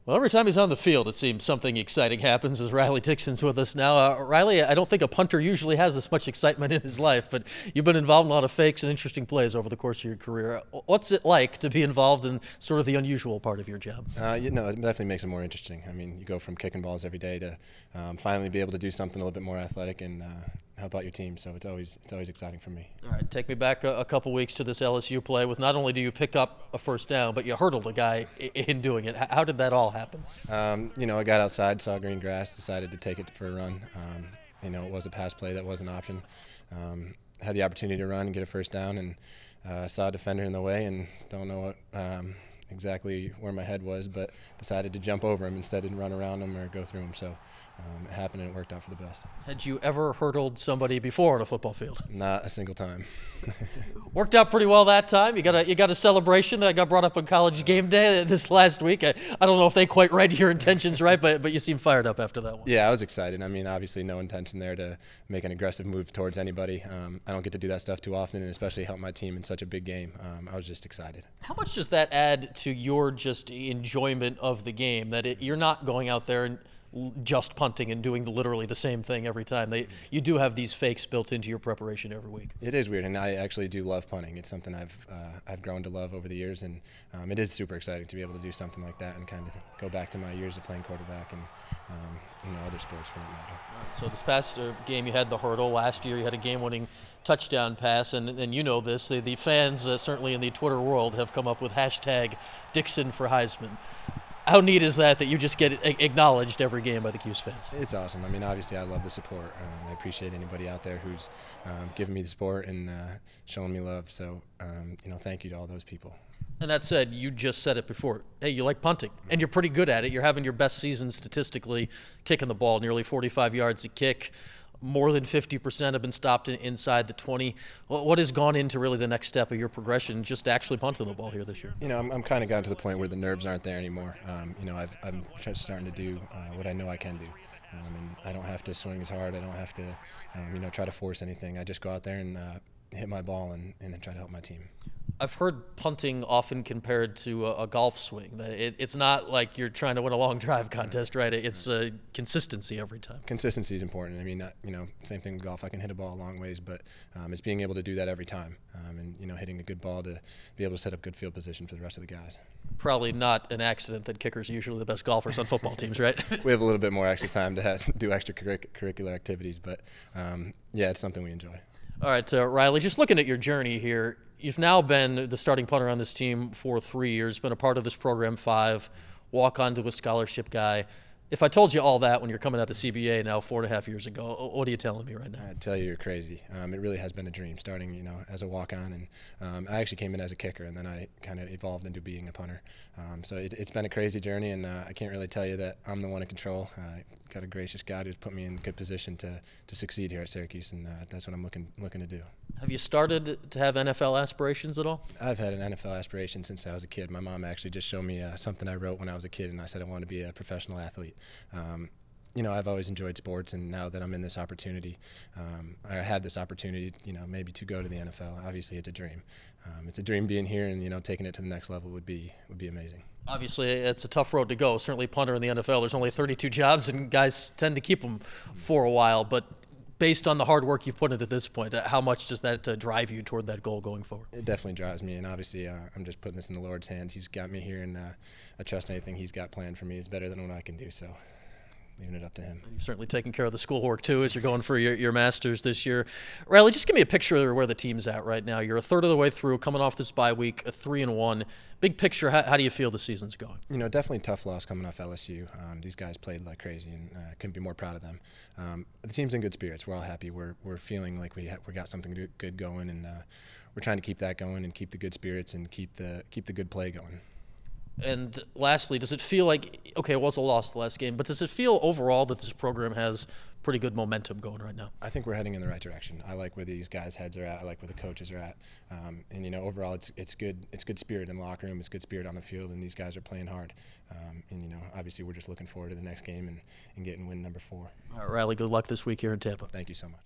Well, every time he's on the field, it seems something exciting happens as Riley Dixon's with us now. Riley, I don't think a punter usually has this much excitement in his life, but you've been involved in a lot of fakes and interesting plays over the course of your career. What's it like to be involved in sort of the unusual part of your job? It definitely makes it more interesting. I mean, you go from kicking balls every day to finally be able to do something a little bit more athletic and help out your team. So it's always exciting for me. All right, take me back a couple weeks to this LSU play with not only do you pick up a first down, but you hurdled a guy in doing it. How did that all happen? I got outside, saw green grass, decided to take it for a run. It was a pass play that was an option. Had the opportunity to run and get a first down, and saw a defender in the way, and don't know what exactly where my head was, but decided to jump over him instead of run around him or go through him. So it happened, and it worked out for the best. Had you ever hurdled somebody before on a football field? Not a single time. Worked out pretty well that time. You got a celebration that got brought up on College Game Day this last week. I don't know if they quite read your intentions right, but you seem fired up after that one. Yeah, I was excited. I mean, obviously no intention there to make an aggressive move towards anybody. I don't get to do that stuff too often, and especially help my team in such a big game. I was just excited. How much does that add to your just enjoyment of the game, that you're not going out there and just punting and doing literally the same thing every time? You do have these fakes built into your preparation every week. It is weird, and I actually do love punting. It's something I've grown to love over the years, and it is super exciting to be able to do something like that and kind of go back to my years of playing quarterback and other sports for that matter. So this past game you had the hurdle. Last year you had a game-winning touchdown pass, and you know this. The fans, certainly in the Twitter world, have come up with hashtag Dixon for Heisman. How neat is that you just get acknowledged every game by the Cuse fans? It's awesome. I mean, obviously I love the support. I appreciate anybody out there who's giving me the support and showing me love. So, thank you to all those people. And that said, you just said it before. Hey, you like punting, and you're pretty good at it. You're having your best season statistically kicking the ball, nearly 45 yards a kick. More than 50% have been stopped inside the 20. What has gone into really the next step of your progression, just actually punting the ball here this year? I'm kind of gotten to the point where the nerves aren't there anymore. I'm just starting to do what I know I can do. And I don't have to swing as hard. I don't have to, try to force anything. I just go out there and hit my ball and then try to help my team. I've heard punting often compared to a golf swing. It's not like you're trying to win a long drive contest, right? It's consistency every time. Consistency is important. I mean, same thing with golf. I can hit a ball a long ways, but it's being able to do that every time, and hitting a good ball to be able to set up good field position for the rest of the guys. Probably not an accident that kickers are usually the best golfers on football teams, right? We have a little bit more extra time to do extracurricular activities, but yeah, it's something we enjoy. All right, Riley, just looking at your journey here, you've now been the starting punter on this team for 3 years, been a part of this program 5, walk on to a scholarship guy. If I told you all that when you're coming out to CBA now 4.5 years ago, what are you telling me right now? I'd tell you you're crazy. It really has been a dream starting, as a walk-on, and I actually came in as a kicker, and then I kind of evolved into being a punter. So it's been a crazy journey, and I can't really tell you that I'm the one in control. Got a gracious God who's put me in a good position to succeed here at Syracuse, and that's what I'm looking to do. Have you started to have NFL aspirations at all? I've had an NFL aspiration since I was a kid. My mom actually just showed me something I wrote when I was a kid, and I said I wanted to be a professional athlete. I've always enjoyed sports, and now that I'm in this opportunity, I had this opportunity, maybe to go to the NFL. Obviously, it's a dream. It's a dream being here, and taking it to the next level would be amazing. Obviously, it's a tough road to go. Certainly, punter in the NFL. There's only 32 jobs, and guys tend to keep them for a while. But based on the hard work you've put into this point, how much does that drive you toward that goal going forward? It definitely drives me, and obviously I'm just putting this in the Lord's hands. He's got me here, and I trust anything He's got planned for me is better than what I can do, so leaving it up to Him. You're certainly taking care of the schoolwork, too, as you're going for your master's this year. Riley, just give me a picture of where the team's at right now. You're a third of the way through, coming off this bye week, a 3-1. Big picture, how do you feel the season's going? Definitely tough loss coming off LSU. These guys played like crazy, and couldn't be more proud of them. The team's in good spirits. We're all happy. We're feeling like we got something good going, and we're trying to keep that going and keep the good spirits and keep the good play going. And lastly, does it feel like, okay, it was a loss the last game, but does it feel overall that this program has pretty good momentum going right now? I think we're heading in the right direction. I like where these guys' heads are at. I like where the coaches are at. And overall, it's good. It's good spirit in the locker room. It's good spirit on the field, and these guys are playing hard. Obviously, we're just looking forward to the next game and getting win number 4. All right, Riley, good luck this week here in Tampa. Thank you so much.